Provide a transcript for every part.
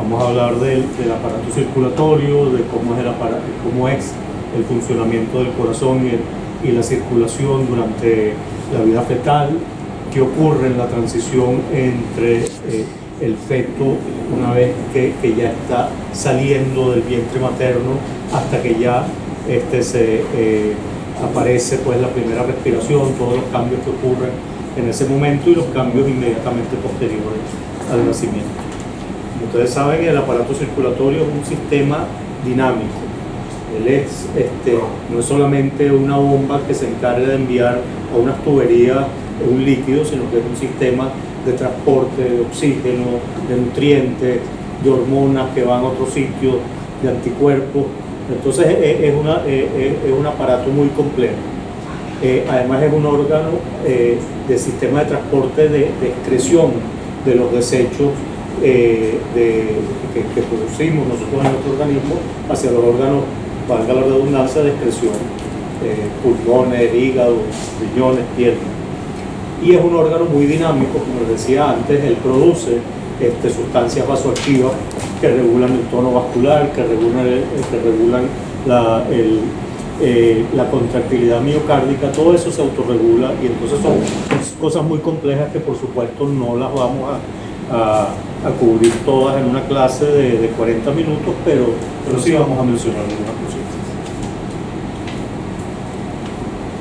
Vamos a hablar del aparato circulatorio, de cómo es el funcionamiento del corazón y la circulación durante la vida fetal, qué ocurre en la transición entre el feto una vez que ya está saliendo del vientre materno hasta que ya aparece pues la primera respiración, todos los cambios que ocurren en ese momento y los cambios inmediatamente posteriores al nacimiento. Como ustedes saben, el aparato circulatorio es un sistema dinámico. Él no es solamente una bomba que se encarga de enviar a unas tuberías un líquido, sino que es un sistema de transporte de oxígeno, de nutrientes, de hormonas que van a otros sitios, de anticuerpos. Entonces es un aparato muy complejo. Además es un órgano de sistema de transporte de excreción de los desechos que producimos nosotros en nuestro organismo hacia los órganos, valga la redundancia, de excreción, pulmones, hígado, riñones, piernas. Y es un órgano muy dinámico, como les decía antes. Él produce sustancias vasoactivas que regulan el tono vascular, que regulan la contractilidad miocárdica. Todo eso se autorregula y entonces son cosas muy complejas que por supuesto no las vamos a cubrir todas en una clase de 40 minutos, pero sí vamos a mencionar algunas cositas.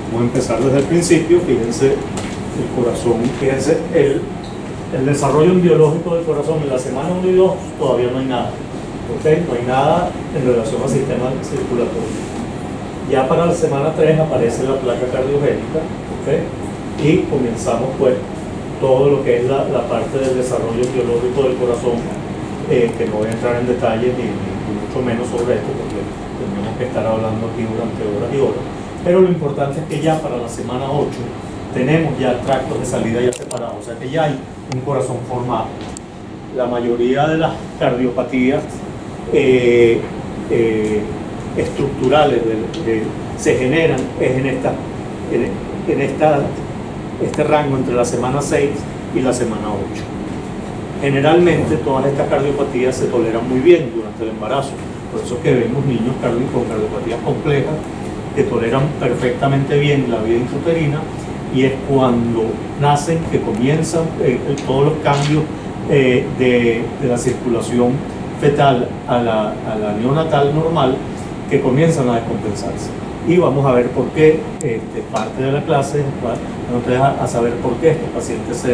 Vamos a empezar desde el principio. Fíjense el corazón, fíjense el desarrollo biológico del corazón en la semana 1 y 2 todavía no hay nada, ¿okay? No hay nada en relación al sistema circulatorio. Ya para la semana 3 aparece la placa cardiogénica, ¿okay? Y comenzamos pues todo lo que es la parte del desarrollo biológico del corazón, que no voy a entrar en detalles ni mucho menos sobre esto porque tenemos que estar hablando aquí durante horas y horas, pero lo importante es que ya para la semana 8 tenemos ya tractos de salida ya separados, o sea que ya hay un corazón formado. La mayoría de las cardiopatías estructurales se generan en este rango entre la semana 6 y la semana 8. Generalmente todas estas cardiopatías se toleran muy bien durante el embarazo, por eso es que vemos niños con cardiopatías complejas que toleran perfectamente bien la vida intrauterina, y es cuando nacen que comienzan todos los cambios de la circulación fetal a la neonatal normal, que comienzan a descompensarse. Y vamos a ver por qué. Parte de la clase nos deja a saber por qué estos pacientes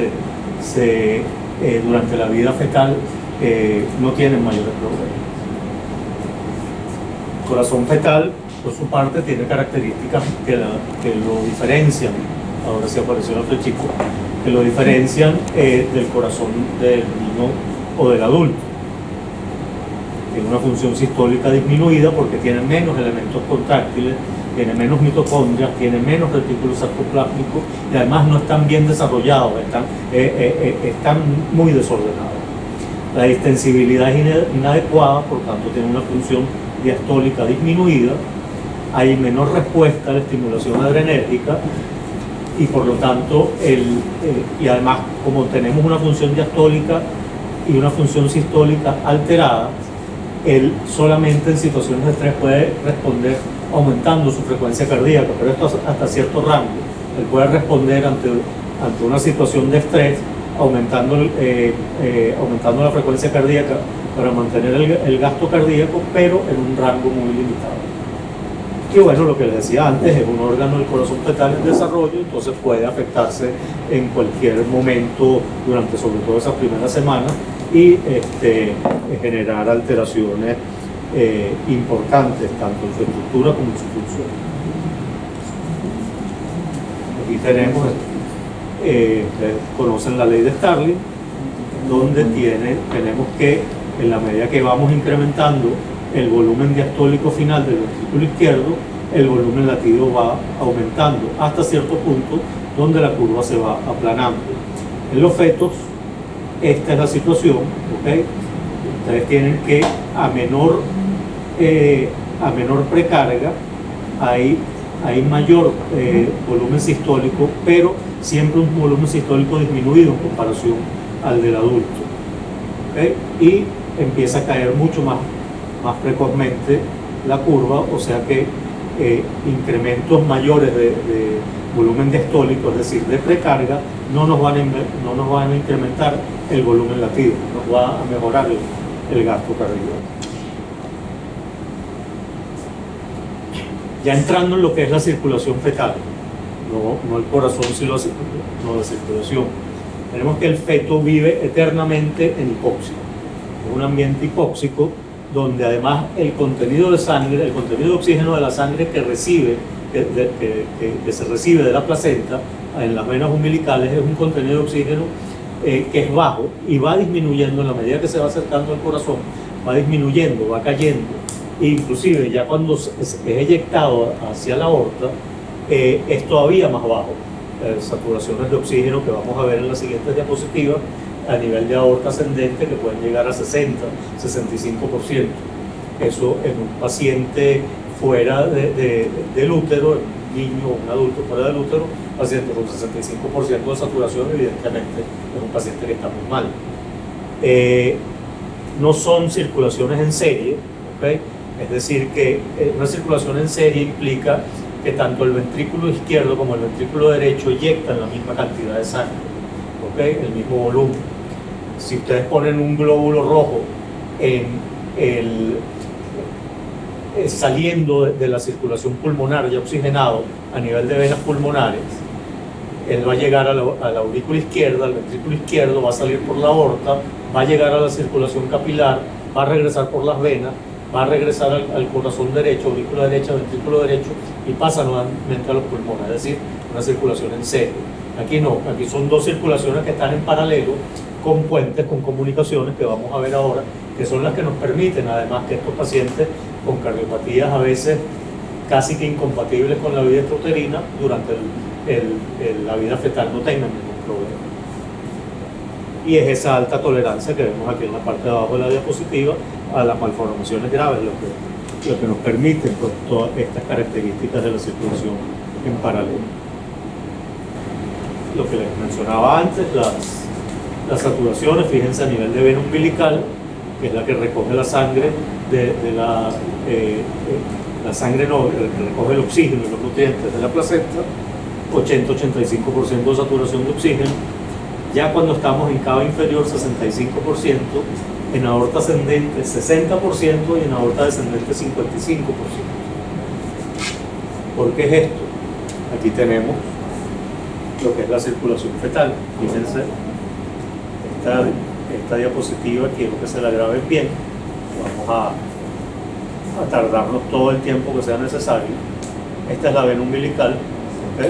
durante la vida fetal no tienen mayores problemas. El corazón fetal, por su parte, tiene características que lo diferencian. Ahora sí apareció otro chico, que lo diferencian del corazón del niño o del adulto. Tiene una función sistólica disminuida porque tiene menos elementos contráctiles, tiene menos mitocondrias, tiene menos retículo sarcoplásmico y además no están bien desarrollados, están muy desordenados. La distensibilidad es inadecuada, por tanto tiene una función diastólica disminuida, hay menor respuesta a la estimulación adrenérgica y por lo tanto, y además como tenemos una función diastólica y una función sistólica alterada, él solamente en situaciones de estrés puede responder aumentando su frecuencia cardíaca, pero esto hasta cierto rango. Él puede responder ante una situación de estrés aumentando la frecuencia cardíaca para mantener el gasto cardíaco, pero en un rango muy limitado. Y bueno, lo que les decía antes, es un órgano del corazón fetal en desarrollo, entonces puede afectarse en cualquier momento durante sobre todo esas primeras semanas y generar alteraciones importantes tanto en su estructura como en su función. Aquí tenemos, ustedes conocen la ley de Starling, donde tenemos que en la medida que vamos incrementando el volumen diastólico final del ventrículo izquierdo, el volumen latido va aumentando hasta cierto punto donde la curva se va aplanando. En los fetos esta es la situación, ¿okay? Ustedes tienen que a menor precarga hay mayor volumen sistólico, pero siempre un volumen sistólico disminuido en comparación al del adulto, ¿okay? Y empieza a caer mucho más precozmente la curva, o sea que incrementos mayores de volumen diastólico, es decir, de precarga, no nos van a incrementar el volumen latido, nos va a mejorar el gasto cardíaco. Ya entrando en lo que es la circulación fetal, no el corazón, sino la circulación. Tenemos que el feto vive eternamente en hipoxia, en un ambiente hipóxico, donde además el contenido de sangre, el contenido de oxígeno de la sangre que se recibe de la placenta en las venas umbilicales es un contenido de oxígeno que es bajo y va disminuyendo en la medida que se va acercando al corazón, va disminuyendo, va cayendo, e inclusive ya cuando es eyectado hacia la aorta es todavía más bajo. Saturaciones de oxígeno que vamos a ver en las siguientes diapositivas a nivel de aorta ascendente que pueden llegar a 60-65%. Eso en un paciente fuera del útero, un niño o un adulto fuera del útero, paciente con 65% de saturación, evidentemente es un paciente que está muy mal. No son circulaciones en serie, ¿okay? Es decir, que una circulación en serie implica que tanto el ventrículo izquierdo como el ventrículo derecho eyectan la misma cantidad de sangre, ¿okay? El mismo volumen. Si ustedes ponen un glóbulo rojo saliendo de la circulación pulmonar ya oxigenado a nivel de venas pulmonares, él va a llegar a la aurícula izquierda, al ventrículo izquierdo, va a salir por la aorta, va a llegar a la circulación capilar, va a regresar por las venas, va a regresar al corazón derecho, aurícula derecha, ventrículo derecho, y pasa nuevamente a los pulmones, es decir, una circulación en serie. Aquí no, aquí son dos circulaciones que están en paralelo, con puentes, con comunicaciones que vamos a ver ahora, que son las que nos permiten además que estos pacientes con cardiopatías a veces casi que incompatibles con la vida intrauterina durante la vida fetal no tengan ningún problema. Y es esa alta tolerancia que vemos aquí en la parte de abajo de la diapositiva a las malformaciones graves, lo que nos permite pues, todas estas características de la circulación en paralelo. Lo que les mencionaba antes, las saturaciones, fíjense a nivel de vena umbilical, que es la que recoge la sangre la sangre no, que recoge el oxígeno y los nutrientes de la placenta, 80-85% de saturación de oxígeno. Ya cuando estamos en cava inferior, 65%, en aorta ascendente 60% y en aorta descendente 55%. ¿Por qué es esto? Aquí tenemos lo que es la circulación fetal. Fíjense, esta diapositiva quiero que se la graben bien. Vamos a tardarnos todo el tiempo que sea necesario. Esta es la vena umbilical, ¿okay?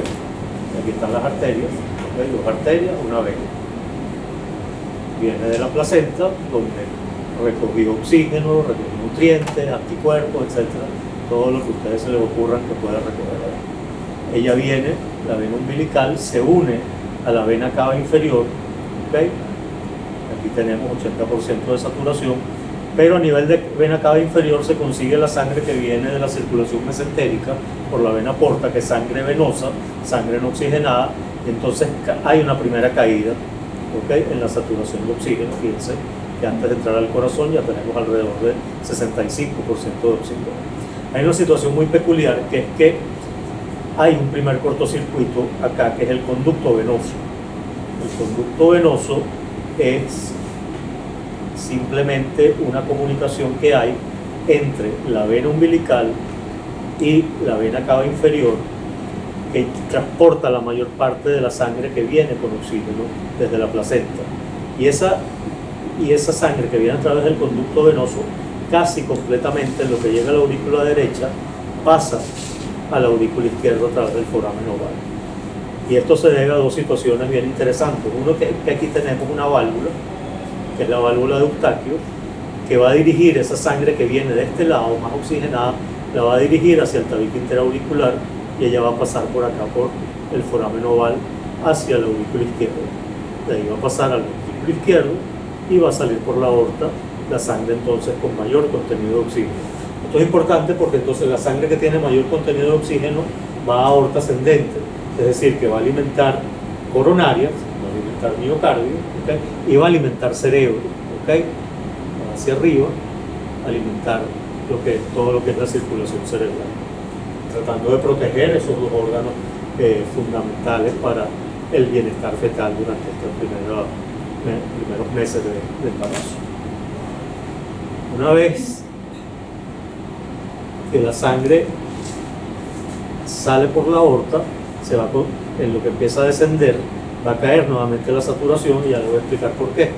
Aquí están las arterias, ¿okay? Dos arterias, una vena. Viene de la placenta, donde recogió oxígeno, recogió nutrientes, anticuerpos, etc. Todo lo que a ustedes se les ocurran que pueda recoger. Ella viene, la vena umbilical, se une a la vena cava inferior, ¿okay? Aquí tenemos 80% de saturación, pero a nivel de vena cava inferior se consigue la sangre que viene de la circulación mesentérica por la vena porta, que es sangre venosa, sangre no oxigenada, entonces hay una primera caída, ¿okay? En la saturación de oxígeno. Fíjense que antes de entrar al corazón ya tenemos alrededor del 65% de oxígeno. Hay una situación muy peculiar, que es que hay un primer cortocircuito acá, que es el conducto venoso. El conducto venoso es simplemente una comunicación que hay entre la vena umbilical y la vena cava inferior, que transporta la mayor parte de la sangre que viene con oxígeno desde la placenta. Y esa sangre que viene a través del conducto venoso, casi completamente en lo que llega a la aurícula derecha, pasa a la aurícula izquierda a través del foramen oval. Y esto se debe a dos situaciones bien interesantes. Uno, que aquí tenemos una válvula, que es la válvula de Eustaquio, que va a dirigir esa sangre que viene de este lado, más oxigenada, la va a dirigir hacia el tabique interauricular, y ella va a pasar por acá, por el foramen oval, hacia la aurícula izquierda. De ahí va a pasar al ventrículo izquierdo y va a salir por la aorta la sangre entonces con mayor contenido de oxígeno. Esto es importante porque entonces la sangre que tiene mayor contenido de oxígeno va a aorta ascendente, es decir, que va a alimentar coronarias, va a alimentar miocardio, ¿okay? Y va a alimentar cerebro, ¿okay? Va a hacia arriba, alimentar todo lo que es la circulación cerebral, tratando de proteger esos dos órganos fundamentales para el bienestar fetal durante estos primeros meses de embarazo. Una vez que la sangre sale por la aorta, en lo que empieza a descender, va a caer nuevamente la saturación, y ya le voy a explicar por qué.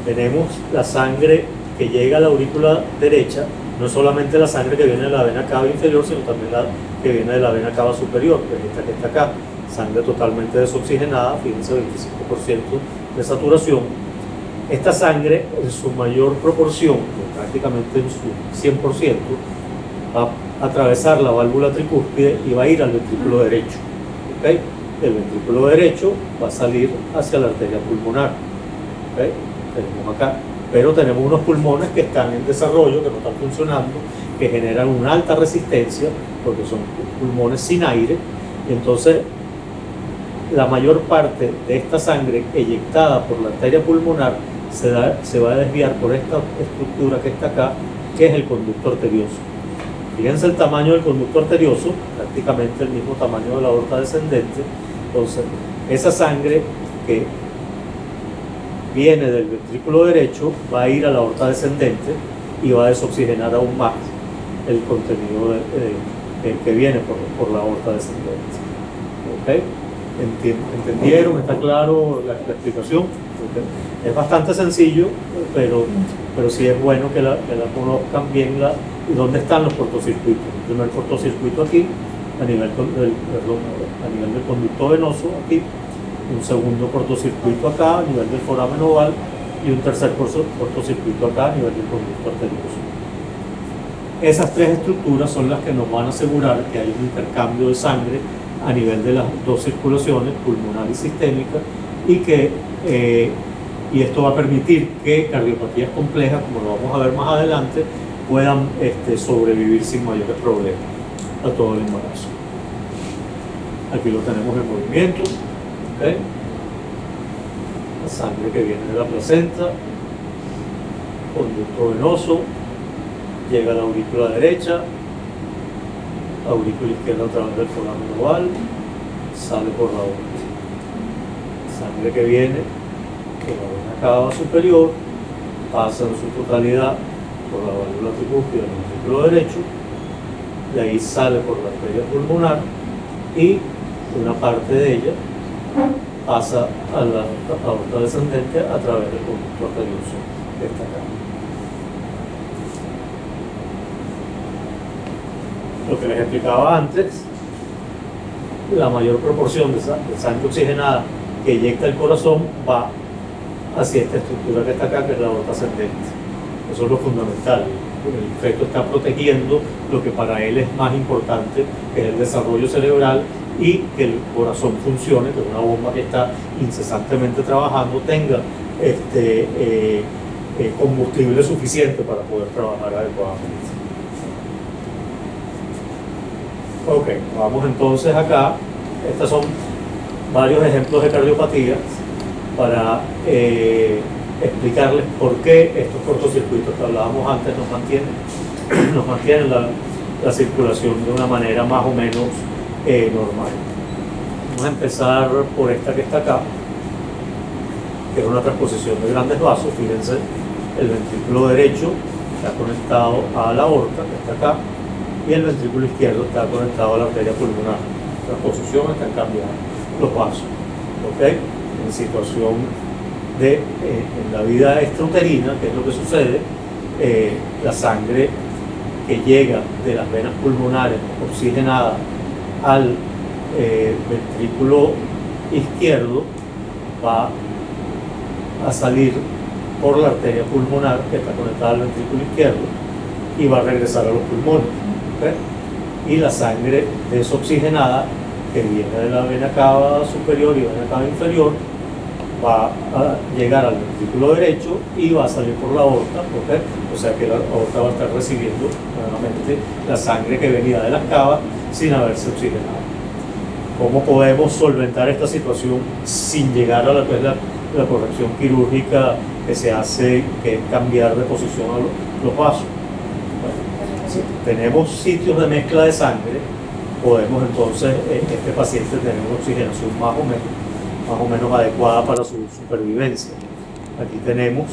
Tenemos la sangre que llega a la aurícula derecha, no solamente la sangre que viene de la vena cava inferior, sino también la que viene de la vena cava superior, que es esta que está acá, sangre totalmente desoxigenada, fíjense, 25% de saturación. Esta sangre, en su mayor proporción, prácticamente en su 100%, va a atravesar la válvula tricúspide y va a ir al ventrículo derecho. ¿Okay? El ventrículo derecho va a salir hacia la arteria pulmonar. ¿Okay? Tenemos acá, pero tenemos unos pulmones que están en desarrollo, que no están funcionando, que generan una alta resistencia, porque son pulmones sin aire, y entonces la mayor parte de esta sangre eyectada por la arteria pulmonar se va a desviar por esta estructura que está acá, que es el conducto arterioso. Fíjense el tamaño del conducto arterioso, prácticamente el mismo tamaño de la aorta descendente. Entonces, esa sangre que viene del ventrículo derecho va a ir a la aorta descendente y va a desoxigenar aún más el contenido que viene por la aorta descendente. ¿Okay? ¿Entendieron? ¿Está claro la explicación? ¿Okay? Es bastante sencillo, pero sí es bueno que la conozcan bien y dónde están los cortocircuitos. El primer cortocircuito aquí, a nivel del conducto venoso, aquí. Un segundo cortocircuito acá a nivel del foramen oval, y un tercer cortocircuito acá a nivel del conducto arterioso. Esas tres estructuras son las que nos van a asegurar que hay un intercambio de sangre a nivel de las dos circulaciones, pulmonar y sistémica, y esto va a permitir que cardiopatías complejas, como lo vamos a ver más adelante, puedan sobrevivir sin mayores problemas a todo el embarazo. Aquí lo tenemos en movimiento. ¿Okay? La sangre que viene de la placenta, conducto venoso, llega a la aurícula derecha, aurícula izquierda a través del foramen oval, sale por la aorta. Sangre que viene de la vena cava superior, pasa en su totalidad por la válvula tricúspide del ventrículo derecho, de ahí sale por la arteria pulmonar, y una parte de ella pasa a la aorta descendente a través del conducto arterioso que está acá. Lo que les explicaba antes, la mayor proporción de sangre oxigenada que eyecta el corazón va hacia esta estructura que está acá, que es la aorta ascendente. Eso es lo fundamental. El feto está protegiendo lo que para él es más importante, que es el desarrollo cerebral, y que el corazón funcione, que una bomba que está incesantemente trabajando tenga combustible suficiente para poder trabajar adecuadamente. Ok, vamos entonces acá. Estos son varios ejemplos de cardiopatías para explicarles por qué estos cortocircuitos que hablábamos antes nos mantienen la circulación de una manera más o menos normal. Vamos a empezar por esta que está acá, que es una transposición de grandes vasos. Fíjense, el ventrículo derecho está conectado a la aorta, que está acá, y el ventrículo izquierdo está conectado a la arteria pulmonar. Transposición, están cambiando los vasos. ¿Okay? En situación en la vida extrauterina, ¿qué es lo que sucede? La sangre que llega de las venas pulmonares oxigenada al ventrículo izquierdo va a salir por la arteria pulmonar que está conectada al ventrículo izquierdo y va a regresar a los pulmones. ¿Okay? Y la sangre desoxigenada que viene de la vena cava superior y vena cava inferior va a llegar al ventrículo derecho y va a salir por la aorta. ¿Okay? O sea que la aorta va a estar recibiendo nuevamente la sangre que venía de las cavas sin haberse oxigenado. ¿Cómo podemos solventar esta situación sin llegar a la corrección quirúrgica que se hace, que es cambiar de posición a los vasos. Bueno, si tenemos sitios de mezcla de sangre, podemos entonces, este paciente tener una oxigenación más o menos adecuada para su supervivencia. Aquí tenemos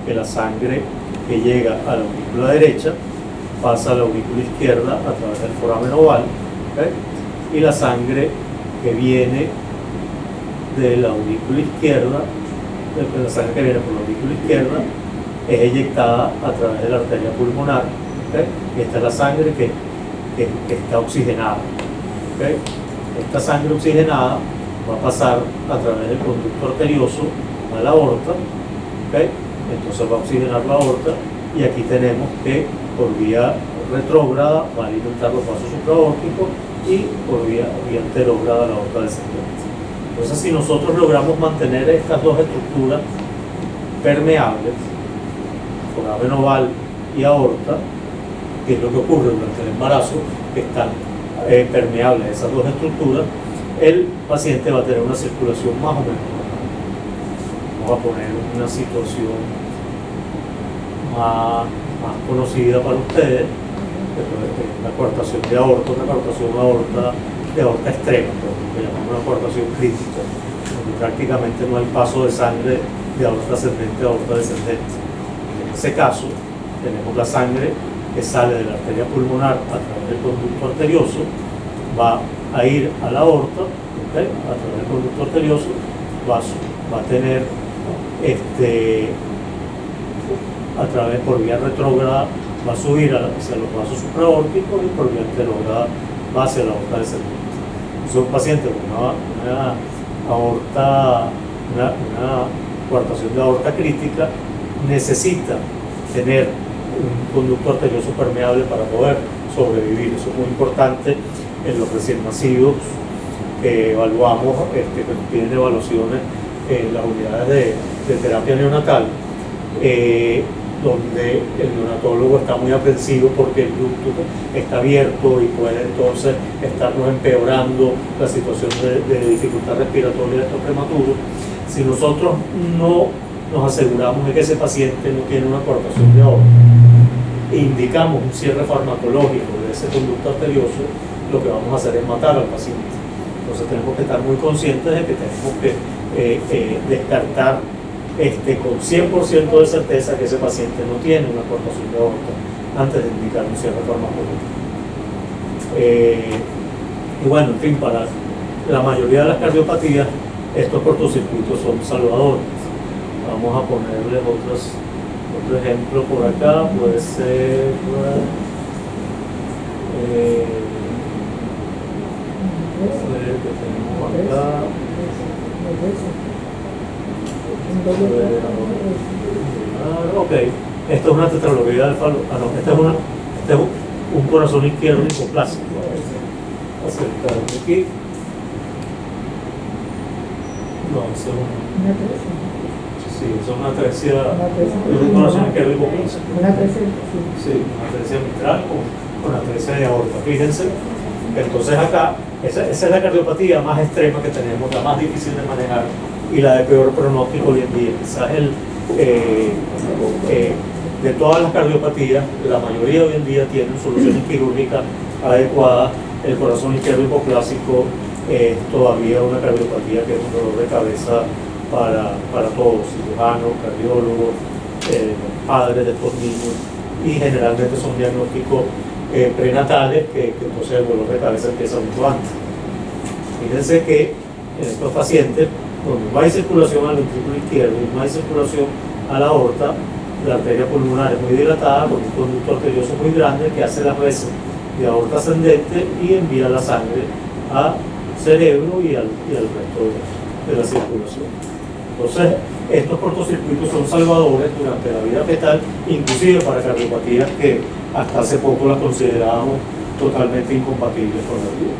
que la sangre que llega a la aurícula derecha pasa a la aurícula izquierda a través del foramen oval, ¿okay? Y la sangre que viene de la aurícula izquierda, la sangre que viene por la aurícula izquierda es eyectada a través de la arteria pulmonar, ¿okay? Y esta es la sangre que está oxigenada, ¿okay? Esta sangre oxigenada va a pasar a través del conducto arterioso a la aorta, ¿okay? Entonces va a oxigenar la aorta y aquí tenemos que por vía retrógrada va a alimentar los vasos supraórticos y por vía anterógrada la aorta descendente. Entonces, si nosotros logramos mantener estas dos estructuras permeables, foramen oval y aorta, que es lo que ocurre durante el embarazo, que están permeables esas dos estructuras, el paciente va a tener una circulación más o menos normal. Vamos a poner una situación más conocida para ustedes, la coartación de aorta, una coartación de aorta extrema, que llamamos una coartación crítica, donde prácticamente no hay paso de sangre de aorta ascendente a aorta descendente. En ese caso, tenemos la sangre que sale de la arteria pulmonar a través del conducto arterioso, va a ir a la aorta, ¿okay? A través del conducto arterioso, va a tener a través por vía retrógrada, va a subir hacia los vasos supraórticos y por vía anterógrada va hacia la aorta descendente. Es un paciente con una coartación de aorta crítica, necesita tener un conducto arterioso permeable para poder sobrevivir. Eso es muy importante en los recién nacidos que evaluamos, que tienen evaluaciones en las unidades de terapia neonatal, donde el neonatólogo está muy aprensivo porque el ducto está abierto y puede entonces estarnos empeorando la situación de dificultad respiratoria de estos prematuros. Si nosotros no nos aseguramos de que ese paciente no tiene una coartación de aorta e indicamos un cierre farmacológico de ese conducto arterioso, lo que vamos a hacer es matar al paciente. Entonces tenemos que estar muy conscientes de que tenemos que descartar con 100% de certeza que ese paciente no tiene una coartación de aorta antes de indicar un cierre farmacológico. Y bueno, en fin, para la mayoría de las cardiopatías, estos cortocircuitos son salvadores. Vamos a ponerles otro ejemplo por acá, puede ser que tenemos acá. Ok, esto es una tetraloguía del falo. Este es un corazón izquierdo hipoplásico. Acercarme aquí. No, eso es una. Sí, eso es una atresia. Es un corazón izquierdo hipoplásico. Una atresia. Sí, una atresia mitral con atresia de aorta. Fíjense. Entonces acá, esa es la cardiopatía más extrema que tenemos, la más difícil de manejar y la de peor pronóstico hoy en día. Quizás de todas las cardiopatías, la mayoría hoy en día tienen soluciones quirúrgicas adecuadas. El corazón izquierdo hipoplásico es todavía una cardiopatía que es un dolor de cabeza para todos, cirujanos, cardiólogos, padres de estos niños, y generalmente son diagnósticos prenatales que entonces el dolor de cabeza empieza mucho antes. Fíjense que en estos pacientes, donde no hay circulación al ventrículo izquierdo y no hay circulación a la aorta, la arteria pulmonar es muy dilatada con un conducto arterioso muy grande que hace las veces de aorta ascendente y envía la sangre al cerebro y al resto de la circulación. Entonces, estos cortocircuitos son salvadores durante la vida fetal, inclusive para cardiopatías que hasta hace poco las considerábamos totalmente incompatibles con la vida.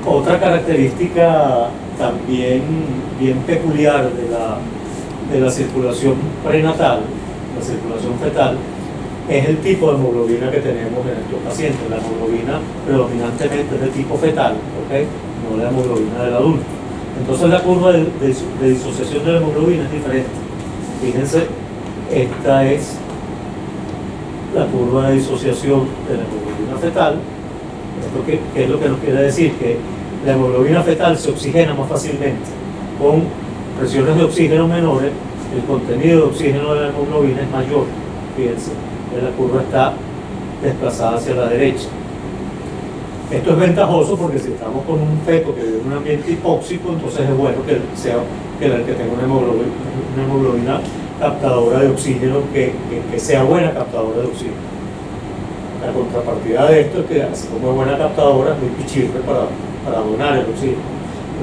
Otra característica también bien peculiar de la circulación prenatal, la circulación fetal, es el tipo de hemoglobina que tenemos en estos pacientes. La hemoglobina predominantemente es de tipo fetal, ¿okay? No la hemoglobina del adulto. Entonces la curva de disociación de la hemoglobina es diferente. Fíjense, esta es la curva de disociación de la hemoglobina fetal. ¿Esto qué es lo que nos quiere decir? Que la hemoglobina fetal se oxigena más fácilmente. Con presiones de oxígeno menores, el contenido de oxígeno de la hemoglobina es mayor. Fíjense, la curva está desplazada hacia la derecha. Esto es ventajoso porque si estamos con un feto que vive en un ambiente hipóxico, entonces es bueno que tenga una hemoglobina captadora de oxígeno que sea buena captadora de oxígeno. La contrapartida de esto es que así como es buena captadora, es muy pichirre para donar el oxígeno.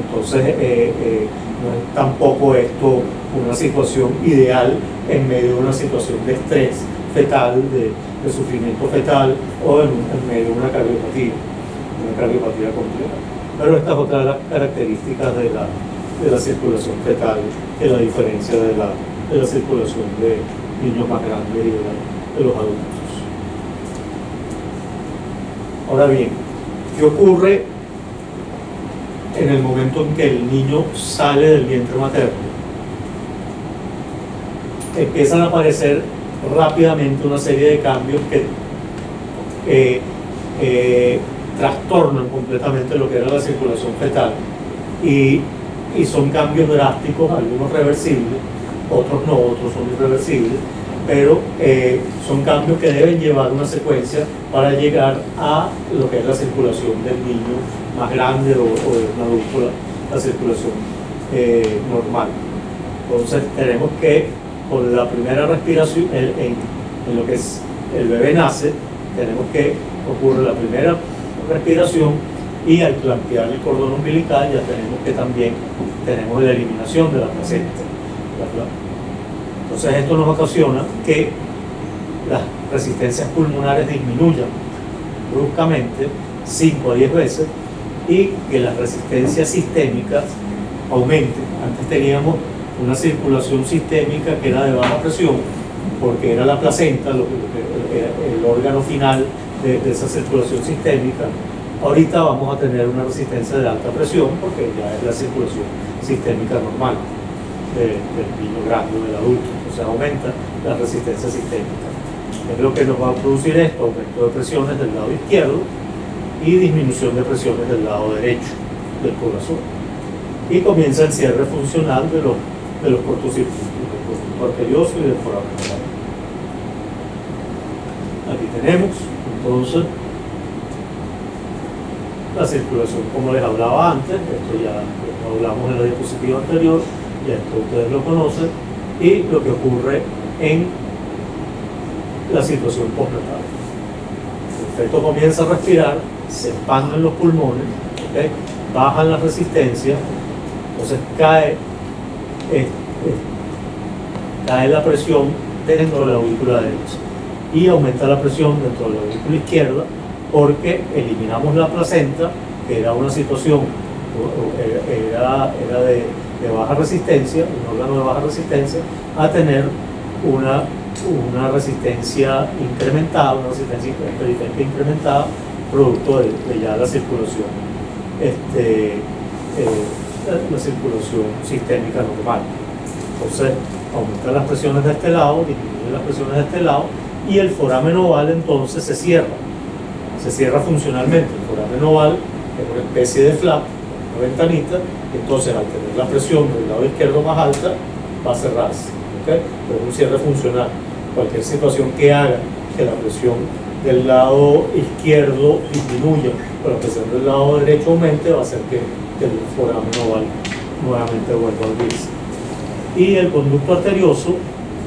Entonces no es tampoco esto una situación ideal en medio de una situación de estrés fetal, de sufrimiento fetal o en medio de una cardiopatía compleja. Pero esta es otra de las características de la circulación fetal, que la diferencia de la circulación de niños más grandes y de los adultos. Ahora bien, ¿qué ocurre en el momento en que el niño sale del vientre materno? Empiezan a aparecer rápidamente una serie de cambios que trastornan completamente lo que era la circulación fetal y son cambios drásticos, algunos reversibles, otros no, otros son irreversibles, pero son cambios que deben llevar una secuencia para llegar a lo que es la circulación del niño más grande o de un adulto, la circulación normal. Entonces tenemos que con la primera respiración, en lo que es el bebé nace, tenemos que ocurre la primera respiración y al clampear el cordón umbilical ya tenemos que también tenemos la eliminación de la placenta. Entonces esto nos ocasiona que las resistencias pulmonares disminuyan bruscamente 5 a 10 veces y que las resistencias sistémicas aumenten. Antes teníamos una circulación sistémica que era de baja presión porque era la placenta, lo que era el órgano final de esa circulación sistémica. Ahorita vamos a tener una resistencia de alta presión porque ya es la circulación sistémica normal del niño grande o del adulto, o sea, aumenta la resistencia sistémica. Es lo que nos va a producir esto, aumento de presiones del lado izquierdo y disminución de presiones del lado derecho del corazón. Y comienza el cierre funcional de los cortocircuitos, del conducto arterioso y del foramen. Aquí tenemos entonces la circulación como les hablaba antes, esto ya lo hablamos en la diapositiva anterior, ya esto ustedes lo conocen, y lo que ocurre en la situación postnatal. El feto comienza a respirar, se expanden los pulmones, ¿okay? Bajan las resistencias, entonces cae la presión dentro de la aurícula derecha y aumenta la presión dentro de la aurícula izquierda porque eliminamos la placenta, que era una situación, era de baja resistencia, un órgano de baja resistencia, a tener una resistencia incrementada, una resistencia periférica incrementada, producto de ya la circulación, la circulación sistémica normal. Entonces, aumentan las presiones de este lado, disminuyen las presiones de este lado, y el foramen oval entonces se cierra funcionalmente. El foramen oval es una especie de flap, una ventanita, entonces al tener la presión del lado izquierdo más alta, va a cerrarse, ¿okay? Pero es un cierre funcional. Cualquier situación que haga que la presión del lado izquierdo disminuya, pero la presión del lado derecho aumente, va a hacer que el foramen oval nuevamente vuelva a abrirse. Y el conducto arterioso,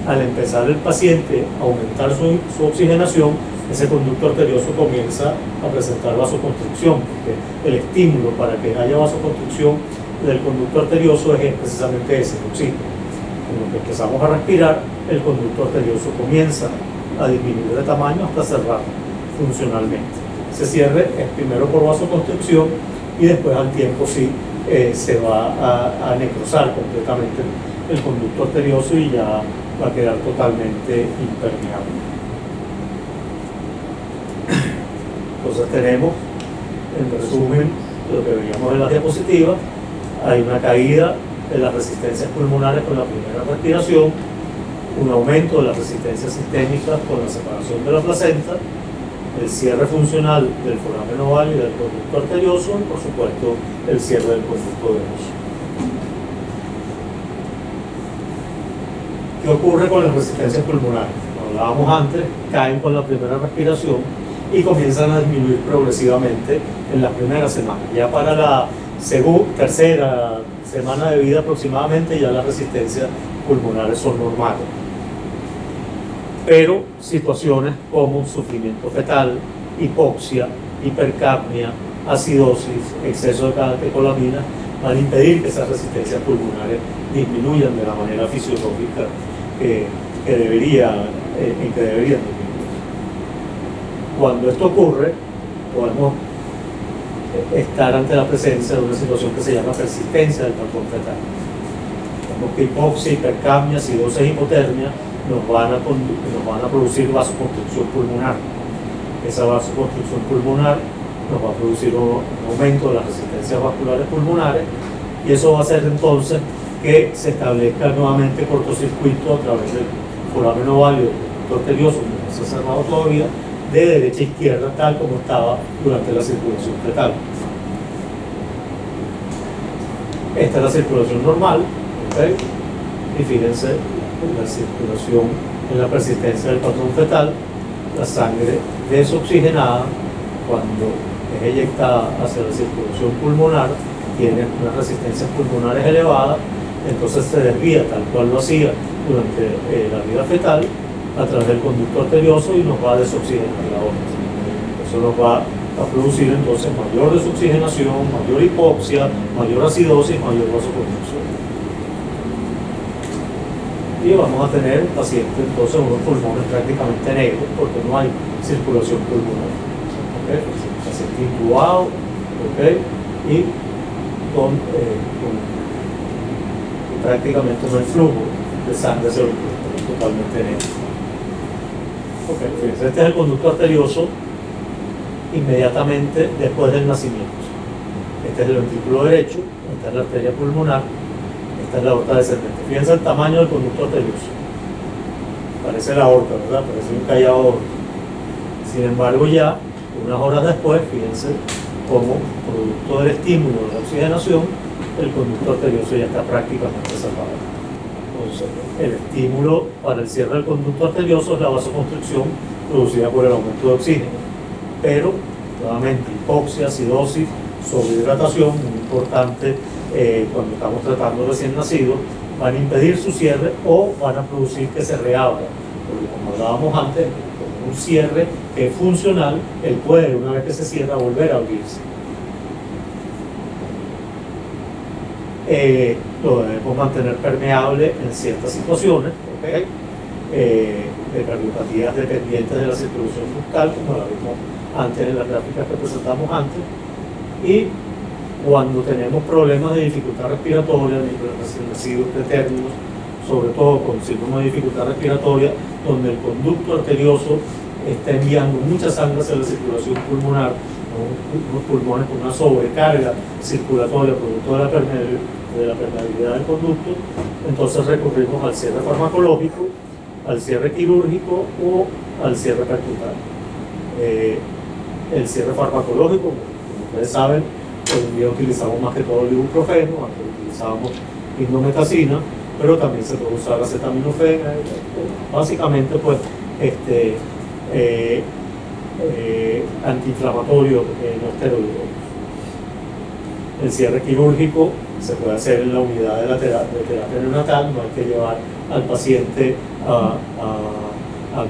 al empezar el paciente a aumentar su oxigenación, ese conducto arterioso comienza a presentar vasoconstricción, porque el estímulo para que haya vasoconstricción del conducto arterioso es precisamente ese, el oxígeno. En lo que empezamos a respirar, el conducto arterioso comienza a disminuir de tamaño hasta cerrar funcionalmente. Ese cierre es primero por vasoconstricción y después al tiempo sí se va a necrosar completamente el conducto arterioso y ya va a quedar totalmente impermeable. Entonces tenemos, en resumen, lo que veíamos en las diapositivas, hay una caída de las resistencias pulmonares con la primera respiración, un aumento de la resistencia sistémica con la separación de la placenta, el cierre funcional del foramen oval y del conducto arterioso y, por supuesto, el cierre del conducto venoso. ¿Qué ocurre con las resistencias pulmonares? Como hablábamos antes, caen con la primera respiración y comienzan a disminuir progresivamente en las primeras semanas. Ya para la tercera semana de vida aproximadamente ya las resistencias pulmonares son normales. Pero situaciones como sufrimiento fetal, hipoxia, hipercapnia, acidosis, exceso de catecolamina van a impedir que esas resistencias pulmonares disminuyan de la manera fisiológica en que deberían disminuir. Cuando esto ocurre, podemos estar ante la presencia de una situación que se llama persistencia del patrón fetal. Vemos que hipoxia, hipercapnia, acidosis e hipotermia nos van a producir vasoconstricción pulmonar. Esa vasoconstricción pulmonar nos va a producir un aumento de las resistencias vasculares pulmonares y eso va a hacer entonces que se establezca nuevamente cortocircuito a través del foramen oval y del conducto arterioso, que no se ha cerrado todavía, de derecha a izquierda, tal como estaba durante la circulación fetal. Esta es la circulación normal, ¿okay? Y fíjense la circulación en la persistencia del patrón fetal, la sangre desoxigenada cuando es eyectada hacia la circulación pulmonar, tiene unas resistencias pulmonares elevadas, entonces se desvía tal cual lo hacía durante la vida fetal a través del conducto arterioso y nos va a desoxigenar la aorta. Eso nos va a producir entonces mayor desoxigenación, mayor hipoxia, mayor acidosis, mayor vasoconstricción. Y vamos a tener un paciente entonces unos pulmones prácticamente negros porque no hay circulación pulmonar. ¿Okay? El paciente intubado, ¿okay? Y prácticamente no hay flujo de sangre hacia el cuerpo, totalmente negro. Okay, fíjense, este es el conducto arterioso inmediatamente después del nacimiento. Este es el ventrículo derecho, esta es la arteria pulmonar, esta es la aorta descendente. Fíjense el tamaño del conducto arterioso. Parece la aorta, ¿verdad? Parece un callado aorta. Sin embargo, ya unas horas después, fíjense cómo, producto del estímulo de la oxigenación, el conducto arterioso ya está prácticamente cerrado. Entonces, el estímulo para el cierre del conducto arterioso es la vasoconstricción producida por el aumento de oxígeno. Pero, nuevamente, hipoxia, acidosis, sobrehidratación, muy importante cuando estamos tratando recién nacidos, van a impedir su cierre o van a producir que se reabra. Porque como hablábamos antes, con un cierre que es funcional, él puede, una vez que se cierra, volver a abrirse. Lo debemos mantener permeable en ciertas situaciones, ¿okay? De cardiopatías dependientes de la circulación bucal, como la vimos antes en las gráficas que presentamos antes, y cuando tenemos problemas de dificultad respiratoria, de recién nacidos pretérminos, sobre todo con síndrome de dificultad respiratoria, donde el conducto arterioso está enviando mucha sangre hacia la circulación pulmonar, unos pulmones con una sobrecarga circulatoria producto de la permeabilidad del conducto, entonces recurrimos al cierre farmacológico, al cierre quirúrgico o al cierre percutáneo. El cierre farmacológico, como ustedes saben, hoy en día utilizamos más que todo el ibuprofeno, antes utilizábamos indometacina, pero también se puede usar acetaminofén, básicamente pues antiinflamatorio no esteroideo. El cierre quirúrgico se puede hacer en la unidad de terapia neonatal, no hay que llevar al paciente a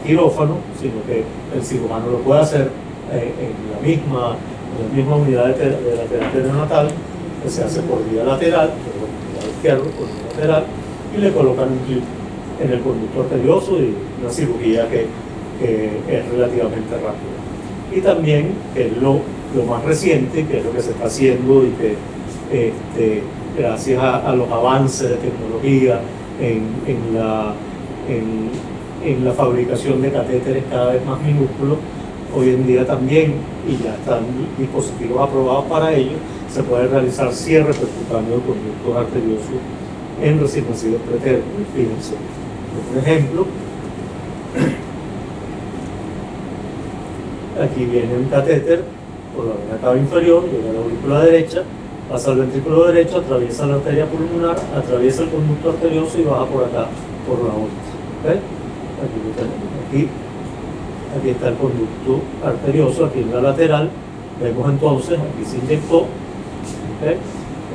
quirófano, sino que el cirujano lo puede hacer en la misma unidad de la terapia neonatal, que se hace por vía lateral, por el lado izquierdo, por vía lateral, y le colocan un clip en el conducto arterioso y una cirugía que es relativamente rápida. Y también, que es lo más reciente, que es lo que se está haciendo y que gracias a los avances de tecnología en la fabricación de catéteres cada vez más minúsculos, hoy en día también, y ya están dispositivos aprobados para ello, se puede realizar cierre percutáneo del conducto arterioso en recién nacidos pretérminos. Fíjense, por ejemplo, aquí viene un catéter por la vena cava inferior, llega a la aurícula derecha, pasa al ventrículo derecho, atraviesa la arteria pulmonar, atraviesa el conducto arterioso y baja por acá, por la aorta. ¿Okay? Aquí lo tenemos. Aquí está el conducto arterioso, aquí en la lateral. Vemos entonces, aquí se inyectó. ¿Okay?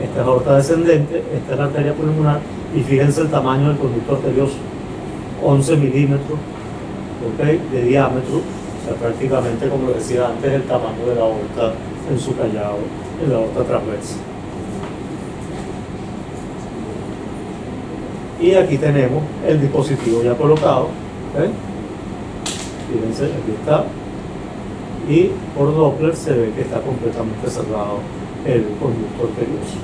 Esta es aorta descendente, esta es la arteria pulmonar. Y fíjense el tamaño del conducto arterioso: 11 milímetros, ¿okay?, de diámetro. O sea, prácticamente, como decía antes, el tamaño de la aorta en su callado, en la aorta transversa. Y aquí tenemos el dispositivo ya colocado. ¿Okay? Fíjense, aquí está. Y por Doppler se ve que está completamente cerrado el conducto arterioso.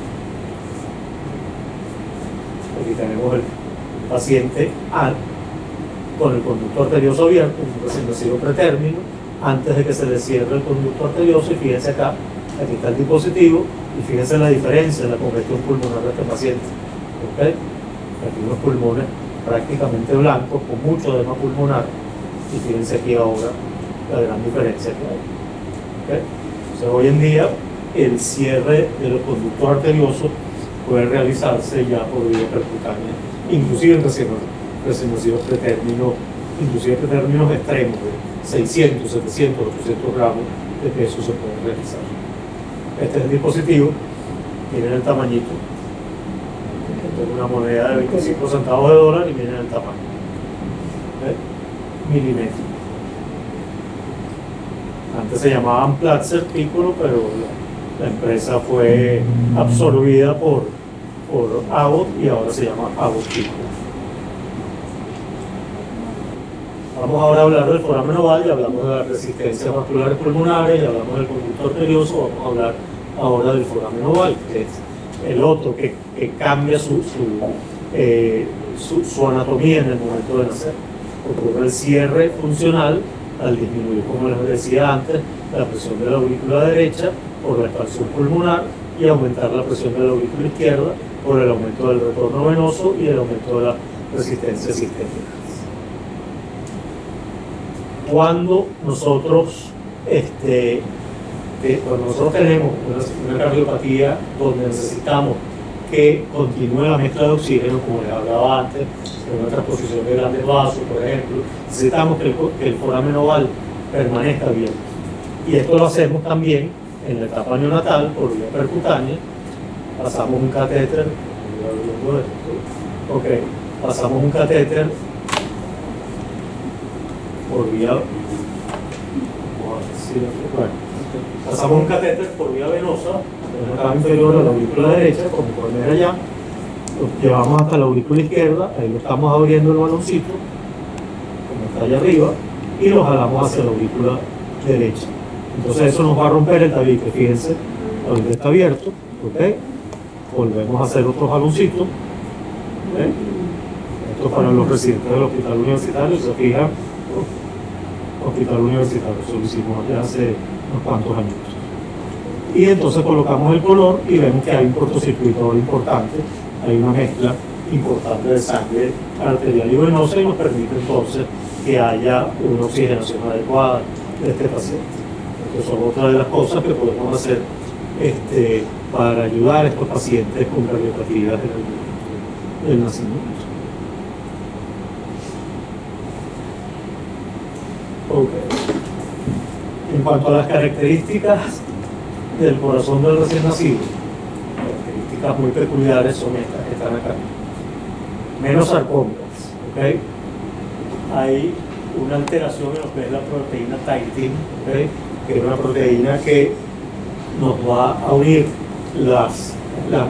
Aquí tenemos el paciente A con el conducto arterioso abierto, un recién nacido pretérmino, antes de que se le cierre el conducto arterioso. Y fíjense acá, aquí está el dispositivo, y fíjense la diferencia en la congestión pulmonar de este paciente. ¿Okay? Aquí unos pulmones prácticamente blancos, con mucho edema pulmonar, y fíjense aquí ahora la gran diferencia que hay. ¿Okay? Entonces, hoy en día el cierre de los conductos arteriosos puede realizarse ya por vía percutánea, inclusive en recién nacidos pretérminos, inclusive pretérminos extremos de 600, 700, 800 gramos de peso se puede realizar. Este es el dispositivo, miren el tamañito. Esta es una moneda de 25 centavos de dólar y miren el tamaño. Milimétrico. Antes se llamaban Platzer Piccolo, pero la empresa fue absorbida por Abbott y ahora se llama Abbott Piccolo. Vamos ahora a hablar del foramen oval, ya hablamos de las resistencias vasculares pulmonares, ya hablamos del conducto arterioso. Vamos a hablar ahora del foramen oval, que es el otro que cambia su anatomía en el momento de nacer. Ocurre el cierre funcional al disminuir, como les decía antes, la presión de la aurícula derecha por la expansión pulmonar y aumentar la presión de la aurícula izquierda por el aumento del retorno venoso y el aumento de la resistencia sistémica. Cuando nosotros tenemos una cardiopatía donde necesitamos que continúe la mezcla de oxígeno, como les hablaba antes, en una transposición de grandes vasos, por ejemplo, necesitamos que el foramen oval permanezca abierto. Y esto lo hacemos también en la etapa neonatal por vía percutánea. Pasamos un catéter, pasamos un catéter por vía, pasamos un catéter por vía venosa en la cava inferior de la aurícula derecha, como pueden ver allá. Lo llevamos hasta la aurícula izquierda, ahí lo estamos abriendo el baloncito, como está allá arriba, y lo jalamos hacia la aurícula derecha. Entonces eso nos va a romper el tabique. Fíjense, ahorita está abierto, ¿okay? Volvemos a hacer otro jaloncito, ¿okay? Esto para los residentes del hospital universitario, se fijan, hospital universitario, eso lo hicimos ya hace unos cuantos años. Y entonces colocamos el color y vemos que hay un cortocircuitador importante, hay una mezcla importante de sangre arterial y venosa, y nos permite entonces que haya una oxigenación adecuada de este paciente. Estas son otras de las cosas que podemos hacer para ayudar a estos pacientes con cardiopatías en el nacimiento. Okay. En cuanto a las características del corazón del recién nacido, características muy peculiares son estas que están acá. Menos sarcómeras, ¿okay? Hay una alteración en lo que es la proteína titin, ¿okay?, que es una proteína que nos va a unir las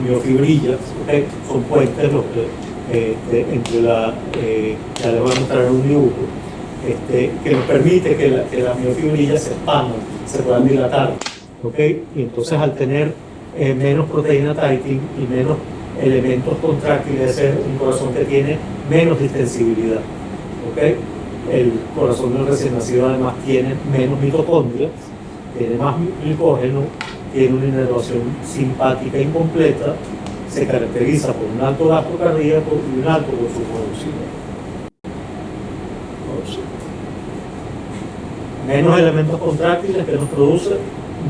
miofibrillas, ¿okay? Son puentes los que, entre ya les voy a mostrar un dibujo, que nos permite que las miofibrillas se expandan, se puedan dilatar, ¿okay? Y entonces, al tener menos proteína titin y menos elementos contráctiles, es un corazón que tiene menos distensibilidad, ¿okay? El corazón del recién nacido además tiene menos mitocondrias, tiene más glicógeno, tiene una inervación simpática incompleta, se caracteriza por un alto gasto cardíaco y un alto consumo de oxígeno. Menos elementos contráctiles que nos produce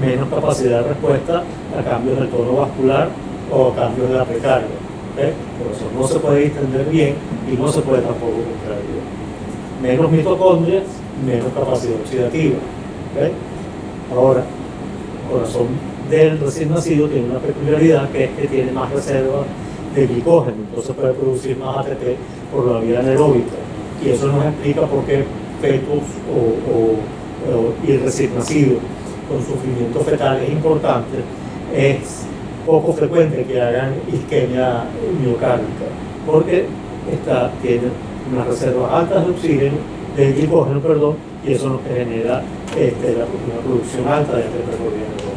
menos capacidad de respuesta a cambios del tono vascular o a cambios de la precarga. ¿Okay? Por eso no se puede distender bien y no se puede tampoco contraer bien. Menos mitocondrias, menos capacidad oxidativa. ¿Okay? Ahora, el corazón del recién nacido tiene una peculiaridad, que es que tiene más reserva de glicógeno, entonces puede producir más ATP por la vía anaeróbica, y eso nos explica por qué fetos y recién nacidos con sufrimientos fetales importantes es poco frecuente que hagan isquemia miocárdica, porque tienen unas reservas altas de oxígeno, de glicógeno, perdón, y eso nos genera una producción alta de ATP por vía anaeróbica.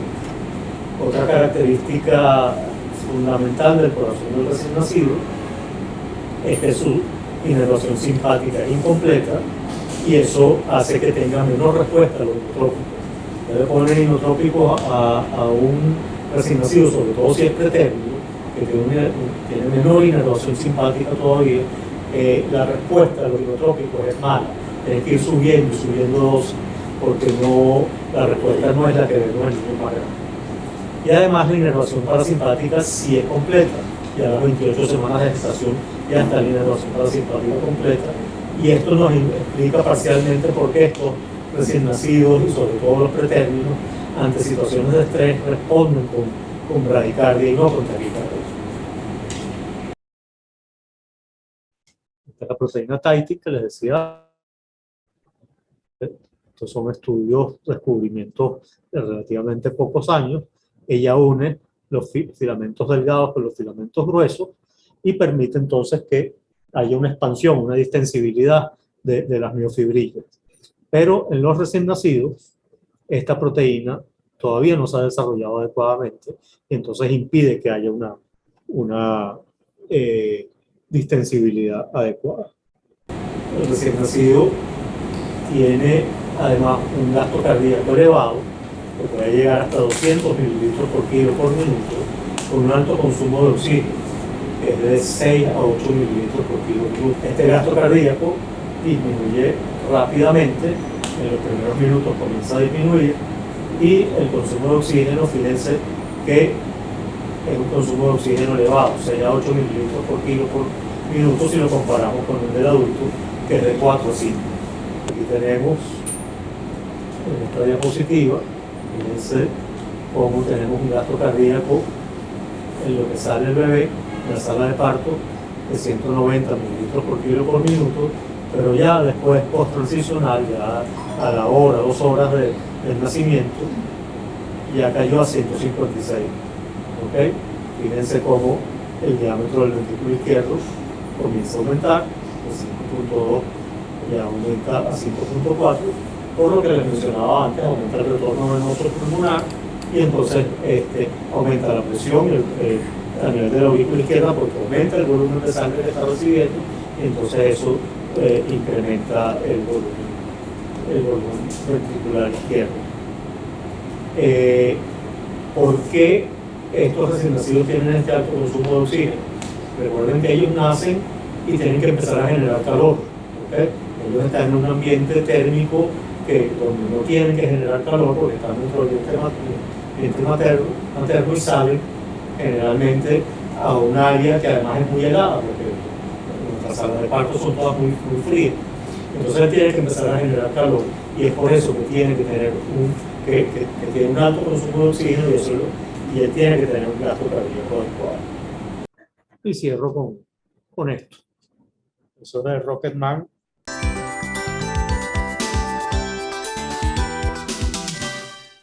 Otra característica fundamental del corazón del recién nacido es que su inervación simpática es incompleta, y eso hace que tenga menor respuesta a los inotrópicos. Debe poner inotrópicos a un recién nacido, sobre todo si es pretérmino, que tiene menor inervación simpática todavía, la respuesta a los inotrópicos es mala. Tiene que ir subiendo y subiendo dosis, porque la respuesta no es la que vemos en niños más grandes. Y además la inervación parasimpática sí es completa, y a las 28 semanas de gestación ya está la inervación parasimpática completa, y esto nos explica parcialmente por qué estos recién nacidos y sobre todo los pretérminos ante situaciones de estrés responden con bradicardia y no con taquicardia. Esta es la proteína TITIC que les decía. Estos son estudios, descubrimientos de relativamente pocos años. Ella une los filamentos delgados con los filamentos gruesos y permite entonces que haya una expansión, una distensibilidad de las miofibrillas. Pero en los recién nacidos, esta proteína todavía no se ha desarrollado adecuadamente, y entonces impide que haya una distensibilidad adecuada. El recién nacido tiene además un gasto cardíaco elevado, que puede llegar hasta 200 mililitros por kilo por minuto, con un alto consumo de oxígeno, que es de 6 a 8 mililitros por kilo por minuto. Este gasto cardíaco disminuye rápidamente, en los primeros minutos comienza a disminuir, y el consumo de oxígeno, fíjense que es un consumo de oxígeno elevado, 6 a 8 mililitros por kilo por minuto si lo comparamos con el del adulto, que es de 4 a 5. Aquí tenemos en esta diapositiva, fíjense cómo tenemos un gasto cardíaco en lo que sale el bebé en la sala de parto de 190 mililitros por kilo por minuto, pero ya después post-transicional, ya a la hora, 2 horas del nacimiento, ya cayó a 156. ¿Okay? Fíjense cómo el diámetro del ventrículo izquierdo comienza a aumentar, de 5.2 ya aumenta a 5.4, por lo que les mencionaba antes, aumenta el retorno venoso pulmonar, y entonces aumenta la presión a nivel de la aurícula izquierda, porque aumenta el volumen de sangre que está recibiendo, y entonces eso incrementa el volumen ventricular izquierdo. ¿Por qué estos recién nacidos tienen este alto consumo de oxígeno? Recuerden que ellos nacen y tienen que empezar a generar calor. ¿Okay? Ellos están en un ambiente térmico donde no tienen que generar calor porque están dentro del vientre materno y salen generalmente a un área que además es muy helada, porque nuestras salas de parto son todas muy frías. Entonces él tiene que empezar a generar calor, y es por eso que tiene que tener que tiene un alto consumo de oxígeno, y él tiene que tener un gasto cardíaco adecuado. Y cierro con esto. Eso es de Rocketman